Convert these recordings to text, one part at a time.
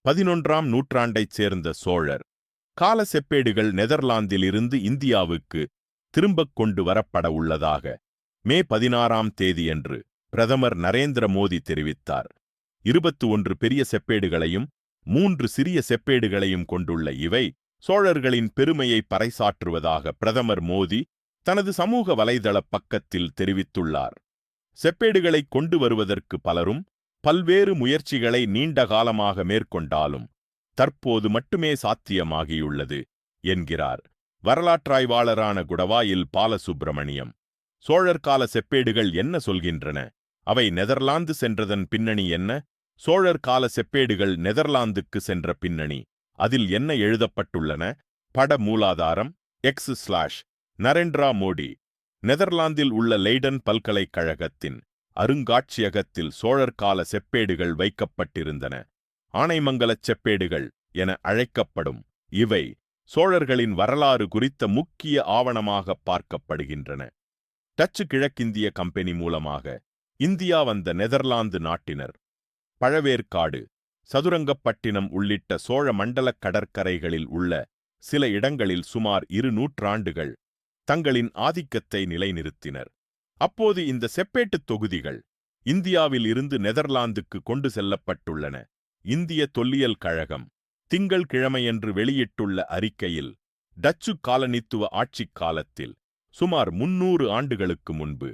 11ஆம் நூற்றாண்டைச் சேர்ந்த சோழர் கால செப்பேடுகள் நெதர்லாந்திலிருந்து இந்தியாவுக்கு திரும்பக் கொண்டு வரப்பட உள்ளதாக மே 16ஆம் தேதியன்று பிரதமர் நரேந்திர மோடி தெரிவித்தார். 21 பெரிய செப்பேடுகளையும் 3 சிறிய செப்பேடுகளையும் கொண்டுள்ள இவை சோழர்களின் பெருமையை பறைசாற்றுவதாக பிரதமர் மோடி தனது சமூக வலைதள பக்கத்தில் தெரிவித்துள்ளார். செப்பேடுகளை கொண்டு வருவதற்கு பலரும் பல்வேறு முயற்சிகளை நீண்ட காலமாக மேற்கொண்டாலும் தற்போது மட்டுமே சாத்தியமாகியுள்ளது என்கிறார் வரலாற்றாய்வாளரான குடவாயில் பாலசுப்பிரமணியம். சோழர் கால செப்பேடுகள் என்ன சொல்கின்றன? அவை நெதர்லாந்து சென்றதன் பின்னணி என்ன? சோழர் கால செப்பேடுகள் நெதர்லாந்துக்கு சென்ற பின்னணி, அதில் என்ன எழுதப்பட்டுள்ளன? பட மூலாதாரம் /நரேந்திரா மோடி. நெதர்லாந்தில் உள்ள லெய்டன் பல்கலைக்கழகத்தின் அருங்காட்சியகத்தில் சோழர் கால செப்பேடுகள் வைக்கப்பட்டிருந்தன. ஆனைமங்கலச் செப்பேடுகள் என அழைக்கப்படும் இவை சோழர்களின் வரலாறு குறித்த முக்கிய ஆவணமாக பார்க்கப்படுகின்றன. டச்சு கிழக்கிந்திய கம்பெனி மூலமாக இந்தியா வந்த நெதர்லாந்து நாட்டினர் பழவேற்காடு, சதுரங்கப்பட்டினம் உள்ளிட்ட சோழ மண்டலக் கடற்கரைகளில் உள்ள சில இடங்களில் சுமார் 2 நூற்றாண்டுகள் தங்களின் ஆதிக்கத்தை நிலைநிறுத்தினர். அப்போது இந்த செப்பேட்டுத் தொகுதிகள் இந்தியாவில் இருந்து நெதர்லாந்துக்கு கொண்டு செல்லப்பட்டுள்ளன. இந்திய தொல்லியல் கழகம் திங்கள் கிழமையன்று வெளியிட்டுள்ள அறிக்கையில் டச்சு காலனித்துவ ஆட்சிக் காலத்தில் சுமார் 300 ஆண்டுகளுக்கு முன்பு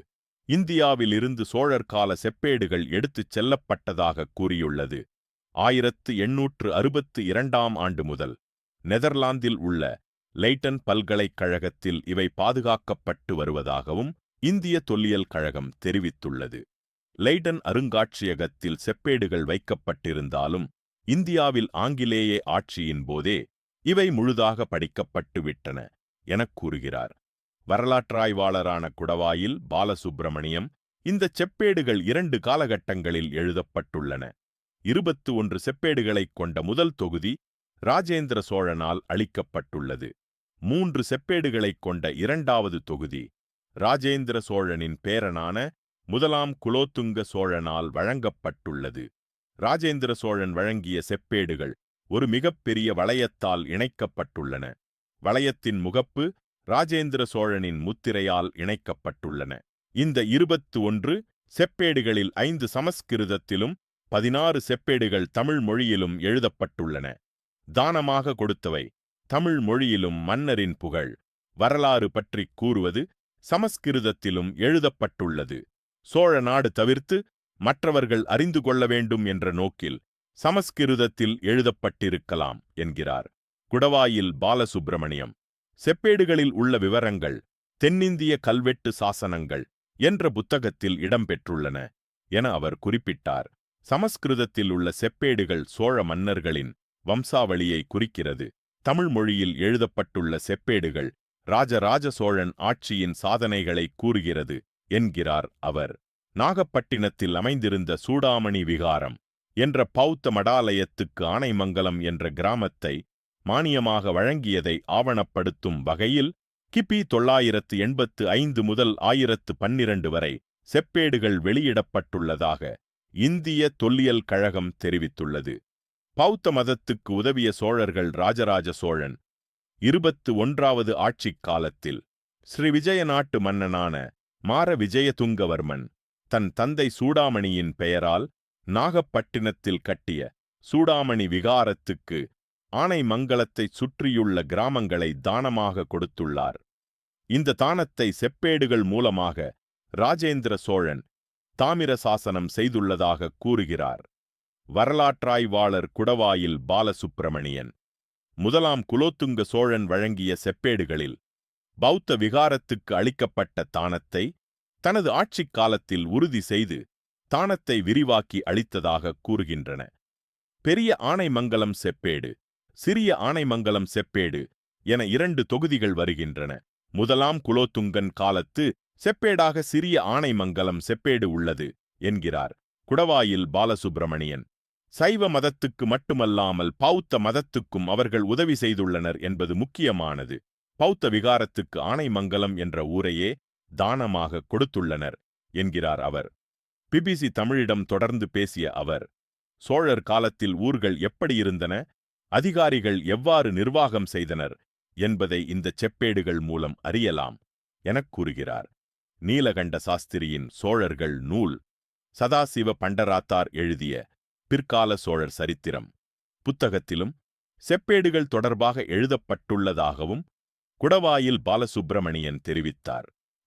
இந்தியாவில் இருந்து சோழர் கால செப்பேடுகள் எடுத்துச் செல்லப்பட்டதாக கூறியுள்ளது. 1862ஆம் ஆண்டு முதல் நெதர்லாந்தில் உள்ள லெய்டன் பல்கலைக்கழகத்தில் இவை பாதுகாக்கப்பட்டு வருவதாகவும் இந்திய தொல்லியல் கழகம் தெரிவித்துள்ளது. லெய்டன் அருங்காட்சியகத்தில் செப்பேடுகள் வைக்கப்பட்டிருந்தாலும் இந்தியாவில் ஆங்கிலேய ஆட்சியின் போதே இவை முழுதாக படிக்கப்பட்டு விட்டன எனக் கூறுகிறார் வரலாற்றாய்வாளரான குடவாயில் பாலசுப்பிரமணியம். இந்த செப்பேடுகள் 2 காலகட்டங்களில் எழுதப்பட்டுள்ளன. 21 செப்பேடுகளைக் கொண்ட முதல் தொகுதி ராஜேந்திர சோழனால் அளிக்கப்பட்டுள்ளது. 3 செப்பேடுகளைக் கொண்ட 2வது தொகுதி ராஜேந்திர சோழனின் பேரனான முதலாம் குலோத்துங்க சோழனால் வழங்கப்பட்டுள்ளது. ராஜேந்திர சோழன் வழங்கிய செப்பேடுகள் ஒரு மிகப்பெரிய வளையத்தால் இணைக்கப்பட்டுள்ளன. வளையத்தின் முகப்பு ராஜேந்திர சோழனின் முத்திரையால் இணைக்கப்பட்டுள்ளன. இந்த 21 செப்பேடுகளில் 5 சமஸ்கிருதத்திலும் 16 செப்பேடுகள் தமிழ் மொழியிலும் எழுதப்பட்டுள்ளன. தானமாக கொடுத்தவை தமிழ் மொழியிலும் மன்னரின் புகழ், வரலாறு பற்றி கூறுவது சமஸ்கிருதத்திலும் எழுதப்பட்டுள்ளது. சோழ நாடு தவிர்த்து மற்றவர்கள் அறிந்து கொள்ள வேண்டும் என்ற நோக்கில் சமஸ்கிருதத்தில் எழுதப்பட்டிருக்கலாம் என்கிறார் குடவாயில் பாலசுப்பிரமணியம். செப்பேடுகளில் உள்ள விவரங்கள் தென்னிந்திய கல்வெட்டு சாசனங்கள் என்ற புத்தகத்தில் இடம்பெற்றுள்ளன என அவர் குறிப்பிட்டார். சமஸ்கிருதத்தில் உள்ள செப்பேடுகள் சோழ மன்னர்களின் வம்சாவளியை குறிக்கிறது. தமிழ் மொழியில் எழுதப்பட்டுள்ள செப்பேடுகள் ராஜராஜ சோழன் ஆட்சியின் சாதனைகளை கூறுகிறது என்கிறார் அவர். நாகப்பட்டினத்தில் அமைந்திருந்த சூடாமணி விகாரம் என்ற பௌத்த மடாலயத்துக்கு ஆனைமங்கலம் என்ற கிராமத்தை மானியமாக வழங்கியதை ஆவணப்படுத்தும் வகையில் கிபி 985 முதல் 1012 வரை செப்பேடுகள் வெளியிடப்பட்டுள்ளதாக இந்திய தொல்லியல் கழகம் தெரிவித்துள்ளது. பௌத்த மதத்துக்கு உதவிய சோழர்கள் ராஜராஜ சோழன் 21வது ஆட்சிக் காலத்தில் ஸ்ரீ விஜய நாட்டு மன்னனான மார விஜயதுங்கவர்மன் தன் தந்தை சூடாமணியின் பெயரால் நாகப்பட்டினத்தில் கட்டிய சூடாமணி விகாரத்துக்கு ஆனைமங்கலத்தைச் சுற்றியுள்ள கிராமங்களை தானமாக கொடுத்துள்ளார். இந்த தானத்தை செப்பேடுகள் மூலமாக ராஜேந்திர சோழன் தாமிர சாசனம் செய்துள்ளதாக கூறுகிறார் வரலாற்றாய்வாளர் குடவாயில் பாலசுப்பிரமணியன். முதலாம் குலோத்துங்க சோழன் வழங்கிய செப்பேடுகளில் பௌத்த விகாரத்துக்கு அளிக்கப்பட்ட தானத்தை தனது ஆட்சிக் காலத்தில் உறுதி செய்து தானத்தை விரிவாக்கி அளித்ததாக கூறுகின்றன. பெரிய ஆனைமங்கலம் செப்பேடு, சிறிய ஆனைமங்கலம் செப்பேடு என 2 தொகுதிகள் வருகின்றன. முதலாம் குலோத்துங்கன் காலத்து செப்பேடாக சிறிய ஆனைமங்கலம் செப்பேடு உள்ளது என்கிறார் குடவாயில் பாலசுப்பிரமணியன். சைவ மதத்துக்கு மட்டுமல்லாமல் பௌத்த மதத்துக்கும் அவர்கள் உதவி செய்துள்ளனர் என்பது முக்கியமானது. பௌத்த விகாரத்துக்கு ஆனைமங்கலம் என்ற ஊரையே தானமாக கொடுத்துள்ளனர் என்கிறார் அவர். பிபிசி தமிழிடம் தொடர்ந்து பேசிய அவர், சோழர் காலத்தில் ஊர்கள் எப்படியிருந்தன, அதிகாரிகள் எவ்வாறு நிர்வாகம் செய்தனர் என்பதை இந்தச் செப்பேடுகள் மூலம் அறியலாம் எனக் கூறுகிறார். நீலகண்ட சாஸ்திரியின் சோழர்கள் நூல், சதாசிவ பண்டராத்தார் எழுதிய பிற்கால சோழர் சரித்திரம் புத்தகத்திலும் செப்பேடுகள் தொடர்பாக எழுதப்பட்டுள்ளதாகவும் குடவாயில் பாலசுப்பிரமணியன் தெரிவித்தார்.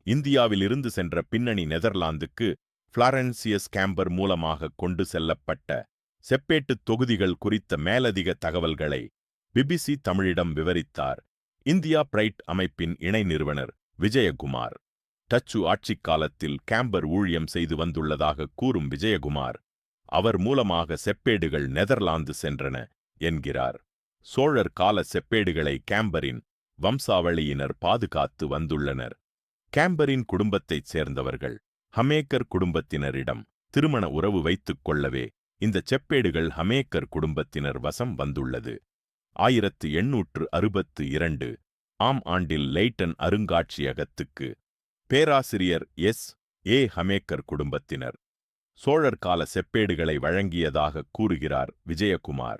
இந்தியாவிலிருந்து சென்ற பின்னணி நெதர்லாந்துக்கு ஃப்ளாரன்சியஸ் கேம்பர் மூலமாக கொண்டு செல்லப்பட்ட செப்பேட்டுத் தொகுதிகள் குறித்த மேலதிக தகவல்களை பிபிசி தமிழிடம் விவரித்தார் இந்தியா பிரைட் அமைப்பின் இணை நிறுவனர் விஜயகுமார். டச்சு ஆட்சிக் காலத்தில் கேம்பர் ஊழியம் செய்து வந்துள்ளதாக கூறும் விஜயகுமார், அவர் மூலமாக செப்பேடுகள் நெதர்லாந்து சென்றன என்கிறார். சோழர் கால செப்பேடுகளை கேம்பரின் வம்சாவளியினர் பாதுகாத்து வந்துள்ளனர். கேம்பரின் குடும்பத்தைச் சேர்ந்தவர்கள் ஹமேக்கர் குடும்பத்தினரிடம் திருமண உறவு வைத்துக் கொள்ளவே இந்த செப்பேடுகள் ஹமேக்கர் குடும்பத்தினர் வசம் வந்துள்ளது. 1862 ஆம் ஆண்டில் லெய்டன் அருங்காட்சியகத்துக்கு பேராசிரியர் எஸ்.ஏ. ஹமேக்கர் குடும்பத்தினர் சோழர் கால செப்பேடுகளை வழங்கியதாக கூறுகிறார் விஜயகுமார்.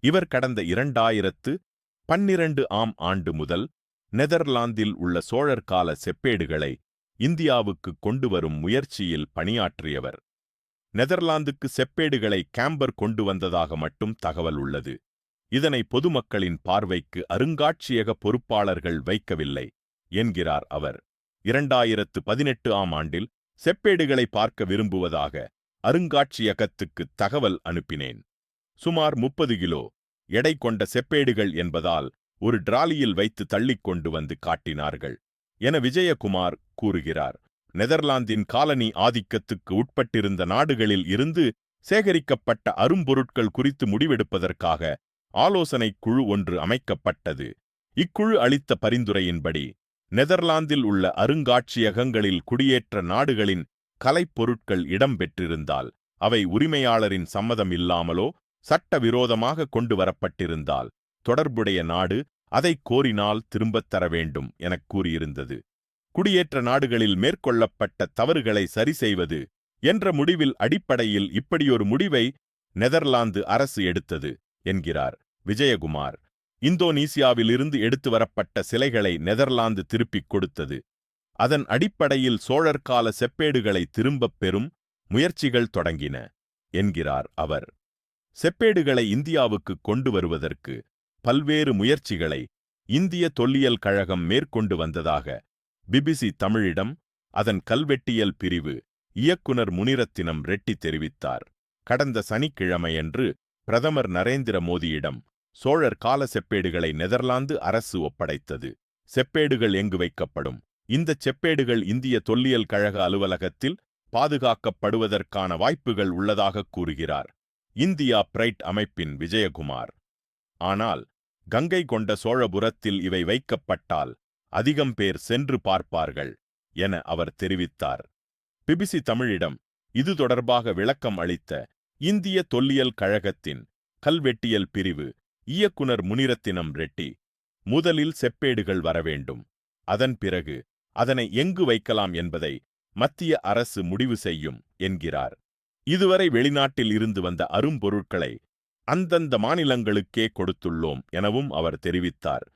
இவர் கடந்த 2012 ஆம் ஆண்டு முதல் நெதர்லாந்தில் உள்ள சோழர் கால செப்பேடுகளை இந்தியாவுக்கு கொண்டுவரும் முயற்சியில் பணியாற்றியவர். நெதர்லாந்துக்கு செப்பேடுகளை கேம்பர் கொண்டு வந்ததாக மட்டும் தகவல் உள்ளது. இதனை பொதுமக்களின் பார்வைக்கு அருங்காட்சியக பொறுப்பாளர்கள் வைக்கவில்லை என்கிறார் அவர். 2018 ஆம் ஆண்டில் செப்பேடுகளை பார்க்க விரும்புவதாக அருங்காட்சியகத்துக்கு தகவல் அனுப்பினேன். சுமார் 30 கிலோ எடை கொண்ட செப்பேடுகள் என்பதால் ஒரு டிராலியில் வைத்து தள்ளிக்கொண்டு வந்து காட்டினார்கள் என விஜயகுமார் கூறுகிறார். நெதர்லாந்தின் காலனி ஆதிக்கத்துக்கு உட்பட்டிருந்த நாடுகளில் இருந்து சேகரிக்கப்பட்ட அரும்பொருட்கள் குறித்து முடிவெடுப்பதற்காக ஆலோசனைக் குழு ஒன்று அமைக்கப்பட்டது. இக்குழு அளித்த பரிந்துரையின்படி நெதர்லாந்தில் உள்ள அருங்காட்சியகங்களில் குடியேற்ற நாடுகளின் கலைப்பொருட்கள் இடம்பெற்றிருந்தால், அவை உரிமையாளரின் சம்மதம் இல்லாமலோ சட்டவிரோதமாக கொண்டு வரப்பட்டிருந்தால் தொடர்புடைய நாடு அதை கோரினால் திரும்பத் தர வேண்டும் எனக் கூறியிருந்தது. குடியேற்ற நாடுகளில் மேற்கொள்ளப்பட்ட தவறுகளை சரி செய்வது என்ற முடிவில் அடிப்படையில் இப்படியொரு முடிவை நெதர்லாந்து அரசு எடுத்தது என்கிறார் விஜயகுமார். இந்தோனீசியாவிலிருந்து எடுத்து வரப்பட்ட சிலைகளை நெதர்லாந்து திருப்பிக் கொடுத்தது. அதன் அடிப்படையில் சோழர்கால செப்பேடுகளை திரும்பப் பெறும் முயற்சிகள் தொடங்கின என்கிறார் அவர். செப்பேடுகளை இந்தியாவுக்கு கொண்டு வருவதற்கு பல்வேறு முயற்சிகளை இந்திய தொல்லியல் கழகம் மேற்கொண்டு வந்ததாக பிபிசி தமிழிடம் அதன் கல்வெட்டியல் பிரிவு இயக்குனர் முனிரத்தினம் ரெட்டி தெரிவித்தார். கடந்த சனிக்கிழமையன்று பிரதமர் நரேந்திர மோடியிடம் சோழர் கால செப்பேடுகளை நெதர்லாந்து அரசு ஒப்படைத்தது. செப்பேடுகள் எங்கு வைக்கப்படும்? இந்தச் செப்பேடுகள் இந்திய தொல்லியல் கழக அலுவலகத்தில் பாதுகாக்கப்படுவதற்கான வாய்ப்புகள் உள்ளதாக கூறுகிறார் இந்தியா பிரைட் அமைப்பின் விஜயகுமார். ஆனால் கங்கை கொண்ட சோழபுரத்தில் இவை வைக்கப்பட்டால் அதிகம் பேர் சென்று பார்ப்பார்கள் என அவர் தெரிவித்தார். பிபிசி தமிழிடம் இது தொடர்பாக விளக்கம் அளித்த இந்திய தொல்லியல் கழகத்தின் கல்வெட்டியல் பிரிவு இயக்குனர் முனிரத்தினம் ரெட்டி, முதலில் செப்பேடுகள் வரவேண்டும், அதன் பிறகு அதனை எங்கு வைக்கலாம் என்பதை மத்திய அரசு முடிவு செய்யும் என்கிறார். இதுவரை வெளிநாட்டில் இருந்து வந்த அரும்பொருட்களை அந்தந்த மாநிலங்களுக்கே கொடுத்துள்ளோம் எனவும் அவர் தெரிவித்தார்.